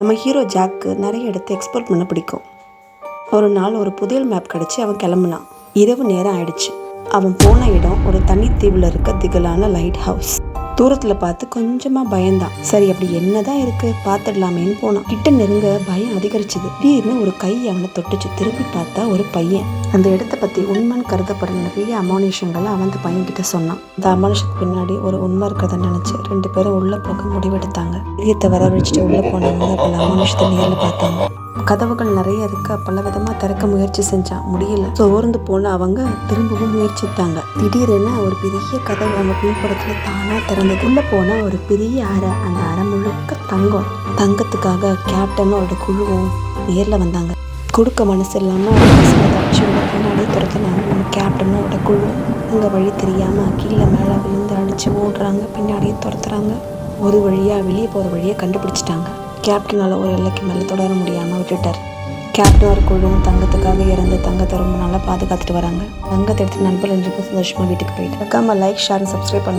நம்ம hero jack நிறைய இடத்த எக்ஸ்ப்ளோர் பண்ண பிடிக்கும். ஒரு நாள் ஒரு புதையல் மேப் கிடச்சி அவன் கிளம்புனான். இரவு நேரம் ஆயிடுச்சு. அவன் போன இடம் ஒரு தனி தீவில் இருக்க திகிலான லைட் ஹவுஸ். தூரத்தில் பார்த்து கொஞ்சமாக பயந்தான். சரி, அப்படி என்னதான் இருக்கு பார்த்துடலாமேன்னு போனான். கிட்ட நெருங்க பயம் அதிகரிச்சுது. திடீர்னு ஒரு கை அவனை தொட்டுச்சு. திரும்பி பார்த்தா ஒரு பையன். அந்த இடத்த பற்றி உண்மைன்னு கருதப்பட நிறைய அமானுஷங்களை அவன் அந்த பையன் கிட்ட சொன்னான். அந்த அமானுஷத்துக்கு பின்னாடி ஒரு உண்மை இருக்கிறத நினைச்சு 2 பேரும் உள்ள போக முடிவெடுத்தாங்க. இதயத்தை வரவழைச்சிட்டு உள்ள போனவங்க பல அமானுஷத்தை நேரில் பார்த்தாங்க. கதவுகள் நிறைய இருக்க பல விதமாக திறக்க முயற்சி செஞ்சான். முடியல. சோர்ந்து போன அவங்க திரும்பவும் முயற்சித்தாங்க. திடீரென ஒரு பெரிய கதவு அவங்க பின்புறத்துல தானா திறந்தது. உள்ள போன ஒரு பெரிய அறை. அந்த அறை முழுக்க தங்கம். தங்கத்துக்காக கேப்டன் அவரோட குழுவும் நேரில் வந்தாங்க. கொடுக்க மனசு இல்லாமல் தச்சு உள்ள பின்னாடியே துரத்துனாங்க. நம்ம கேப்டனும் அவரோட குழு அங்கே வழி தெரியாமல் கீழே மேலே விழுந்து அடித்து ஓடுறாங்க. பின்னாடியே துரத்துறாங்க. ஒரு வழியாக வெளியே போகிற வழியை கண்டுபிடிச்சிட்டாங்க. கேப்டனால் ஒரு எல்லைக்கு மேலே தொடர முடியாமல் விட்டுட்டார். கேப்டன் ஒரு குழுவும் தங்கத்துக்காக இறந்து தங்கத்தை ரொம்ப நல்லா பாதுகாத்துட்டு வராங்க. தங்கத்தை எடுத்து நண்பர்கள் சந்தோஷமாக வீட்டுக்கு போயிட்டு லைக், ஷேர், சப்ஸ்கிரைப் பண்ணுங்க.